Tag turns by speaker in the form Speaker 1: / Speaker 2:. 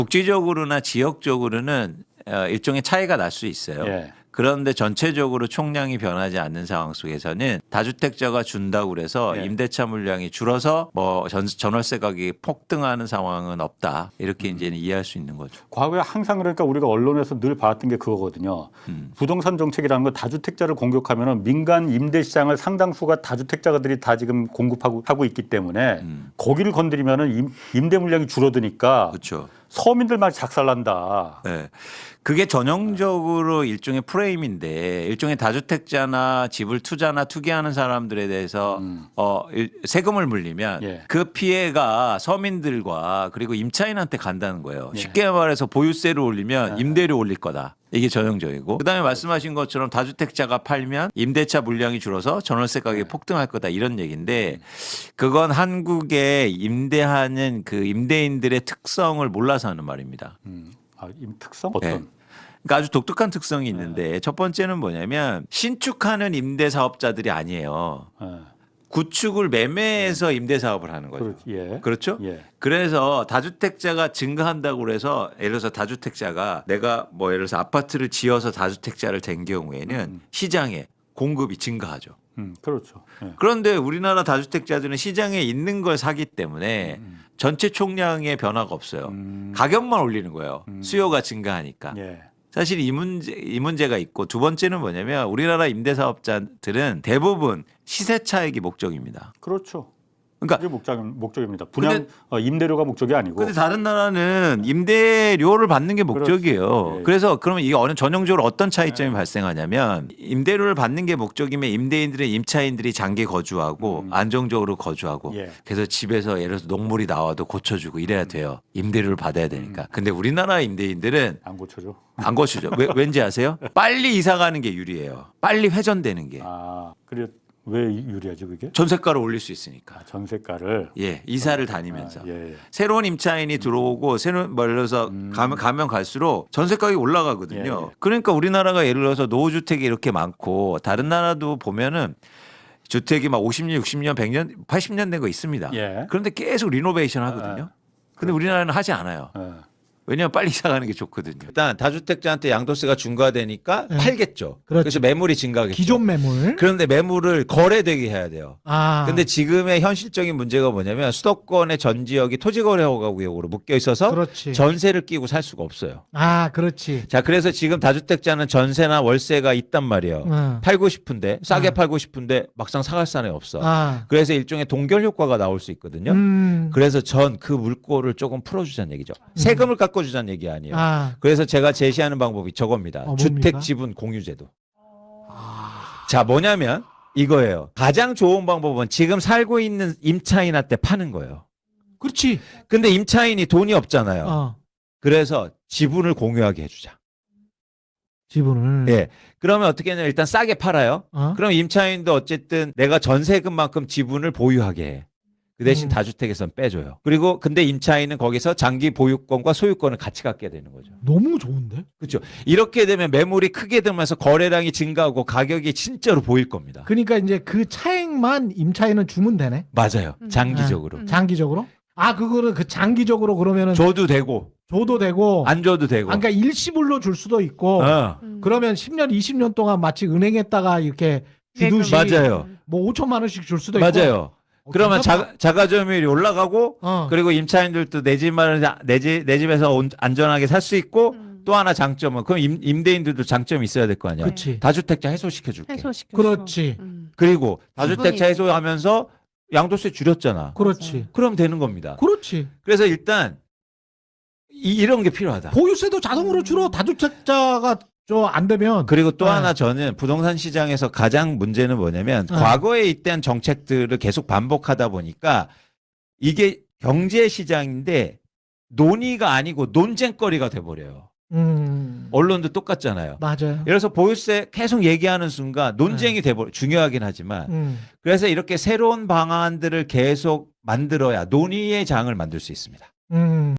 Speaker 1: 국지적으로나 지역적으로는 일종의 차이가 날 수 있어요.
Speaker 2: 예.
Speaker 1: 그런데 전체적으로 총량이 변하지 않는 상황 속에서는 다주택자가 준다고 그래서
Speaker 2: 예.
Speaker 1: 임대차 물량이 줄어서 뭐 전월세 가격이 폭등하는 상황은 없다. 이렇게 이제는 이해할 수 있는 거죠.
Speaker 2: 과거에 항상 그러니까 우리가 언론에서 늘 봤던 게 그거거든요. 부동산 정책이라는 건 다주택자를 공격하면은 민간 임대 시장을 상당수가 다주택자들이 다 지금 공급하고 있기 때문에 거기를 건드리면은 임대 물량이 줄어드니까
Speaker 1: 그렇죠.
Speaker 2: 서민들만 작살난다.
Speaker 1: 네. 그게 전형적으로 일종의 프레임인데 일종의 다주택자나 집을 투자나 투기하는 사람들에 대해서 세금을 물리면
Speaker 2: 예.
Speaker 1: 그 피해가 서민들과 그리고 임차인한테 간다는 거예요.
Speaker 2: 예.
Speaker 1: 쉽게 말해서 보유세를 올리면 임대료 올릴 거다. 이게 전형적이고 그다음에 말씀하신 것처럼 다주택자가 팔면 임대차 물량이 줄어서 전월세 가격이 폭등할 거다 이런 얘기인데 그건 한국에 임대하는 그 임대인들의 특성을 몰라서 하는 말입니다.
Speaker 2: 특성 어떤?
Speaker 1: 네. 그러니까 아주 독특한 특성이 있는데 첫 번째는 뭐냐면 신축하는 임대 사업자들이 아니에요.
Speaker 2: 예.
Speaker 1: 구축을 매매해서 임대 사업을 하는 거죠.
Speaker 2: 예.
Speaker 1: 그렇죠?
Speaker 2: 예.
Speaker 1: 그래서 다주택자가 증가한다고 그래서 예를 들어서 다주택자가 내가 뭐 예를 들어서 아파트를 지어서 다주택자를 댄 경우에는 시장에 공급이 증가하죠.
Speaker 2: 그렇죠. 예.
Speaker 1: 그런데 우리나라 다주택자들은 시장에 있는 걸 사기 때문에 전체 총량의 변화가 없어요. 가격만 올리는 거예요. 수요가 증가하니까.
Speaker 2: 예.
Speaker 1: 사실 이 문제가 있고 두 번째는 뭐냐면 우리나라 임대사업자들은 대부분 시세 차익이 목적입니다.
Speaker 2: 그렇죠.
Speaker 1: 그러니까
Speaker 2: 그게 목적입니다. 분양 임대료가 목적이 아니고.
Speaker 1: 근데 다른 나라는 임대료를 받는 게 목적이에요.
Speaker 2: 그렇지. 예.
Speaker 1: 그래서 그러면 이게 전형적으로 어떤 차이점이 발생하냐면 임대료를 받는 게 목적이면 임대인들은 임차인들이 장기 거주하고 안정적으로 거주하고
Speaker 2: 예.
Speaker 1: 그래서 집에서 예를 들어서 녹물이 나와도 고쳐주고 이래야 돼요. 임대료를 받아야 되니까. 근데 우리나라 임대인들은
Speaker 2: 안 고쳐줘.
Speaker 1: 안 고치죠. 왠지 아세요? 빨리 이사 가는 게 유리해요. 빨리 회전되는 게.
Speaker 2: 아, 그래 왜 유리하지 그게?
Speaker 1: 전세가를 올릴 수 있으니까.
Speaker 2: 전세가를.
Speaker 1: 예, 이사를 다니면서.
Speaker 2: 예.
Speaker 1: 새로운 임차인이 들어오고 새로운 예를 들어서 가면 갈수록 전세 가격이 올라가거든요.
Speaker 2: 예.
Speaker 1: 그러니까 우리나라가 예를 들어서 노후주택이 이렇게 많고 다른 나라도 보면은 주택이 막 50년, 60년, 100년, 80년 된 거 있습니다.
Speaker 2: 예.
Speaker 1: 그런데 계속 리노베이션 하거든요. 근데 우리나라는 하지 않아요.
Speaker 2: 예.
Speaker 1: 왜냐하면 빨리 이사 가는 게 좋거든요. 일단 다주택자한테 양도세가 중과되니까
Speaker 3: 네.
Speaker 1: 팔겠죠.
Speaker 3: 그렇죠.
Speaker 1: 그래서 매물이 증가하겠죠.
Speaker 3: 기존 매물.
Speaker 1: 그런데 매물을 거래되게 해야 돼요.
Speaker 3: 아.
Speaker 1: 근데 지금의 현실적인 문제가 뭐냐면 수도권의 전 지역이 토지거래허가구역으로 묶여 있어서
Speaker 3: 그렇지.
Speaker 1: 전세를 끼고 살 수가 없어요.
Speaker 3: 아, 그렇지.
Speaker 1: 자, 그래서 지금 다주택자는 전세나 월세가 있단 말이에요. 팔고 싶은데 싸게 팔고 싶은데 막상 사갈 사람이 없어.
Speaker 3: 아.
Speaker 1: 그래서 일종의 동결 효과가 나올 수 있거든요. 그래서 전 그 물꼬를 조금 풀어주자는 얘기죠. 세금을 깎아주자는 얘기 아니에요.
Speaker 3: 아.
Speaker 1: 그래서 제가 제시하는 방법이 저겁니다.
Speaker 3: 뭡니까?
Speaker 1: 주택지분 공유제도. 자, 뭐냐면 이거예요. 가장 좋은 방법은 지금 살고 있는 임차인한테 파는 거예요.
Speaker 3: 그렇지.
Speaker 1: 근데 임차인이 돈이 없잖아요.
Speaker 3: 어.
Speaker 1: 그래서 지분을 공유하게 해주자.
Speaker 3: 지분을.
Speaker 1: 예. 그러면 어떻게 하냐면 일단 싸게 팔아요.
Speaker 3: 어?
Speaker 1: 그럼 임차인도 어쨌든 내가 전세금만큼 지분을 보유하게 해. 그 대신 다주택에선 빼줘요. 그리고 근데 임차인은 거기서 장기 보유권과 소유권을 같이 갖게 되는 거죠.
Speaker 3: 너무 좋은데?
Speaker 1: 그렇죠. 이렇게 되면 매물이 크게 들면서 거래량이 증가하고 가격이 진짜로 보일 겁니다.
Speaker 3: 그러니까 이제 그 차액만 임차인은 주면 되네.
Speaker 1: 맞아요. 장기적으로.
Speaker 3: 장기적으로? 아, 그거를 그 장기적으로 그러면은
Speaker 1: 줘도 되고
Speaker 3: 줘도 되고
Speaker 1: 안 줘도 되고.
Speaker 3: 아, 그러니까 일시불로 줄 수도 있고 그러면 10년, 20년 동안 마치 은행에다가 이렇게 주듯이
Speaker 1: 맞아요.
Speaker 3: 뭐 5천만 원씩 줄 수도 있고.
Speaker 1: 맞아요. 그러면
Speaker 3: 괜찮다.
Speaker 1: 자가점유율이 올라가고
Speaker 3: 어.
Speaker 1: 그리고 임차인들도 내 집에서 안전하게 살 수 있고 또 하나 장점은 그럼 임대인들도 장점이 있어야 될 거 아니야.
Speaker 3: 그렇지.
Speaker 1: 다주택자 해소시켜 줄게.
Speaker 3: 그렇지.
Speaker 1: 그리고 다주택자 해소하면서 양도세 줄였잖아.
Speaker 3: 그렇지.
Speaker 1: 그럼 되는 겁니다.
Speaker 3: 그렇지.
Speaker 1: 그래서 일단 이런 게 필요하다.
Speaker 3: 보유세도 자동으로 줄어. 다주택자가 저 안 되면.
Speaker 1: 그리고 또
Speaker 3: 네.
Speaker 1: 하나 저는 부동산 시장에서 가장 문제는 뭐냐면 과거에 있던 정책들을 계속 반복하다 보니까 이게 경제 시장인데 논의가 아니고 논쟁거리가 돼버려요. 언론도 똑같잖아요.
Speaker 3: 맞아요.
Speaker 1: 예를 들어서 보유세 계속 얘기하는 순간 논쟁이 돼버려. 중요하긴 하지만 그래서 이렇게 새로운 방안들을 계속 만들어야 논의의 장을 만들 수 있습니다.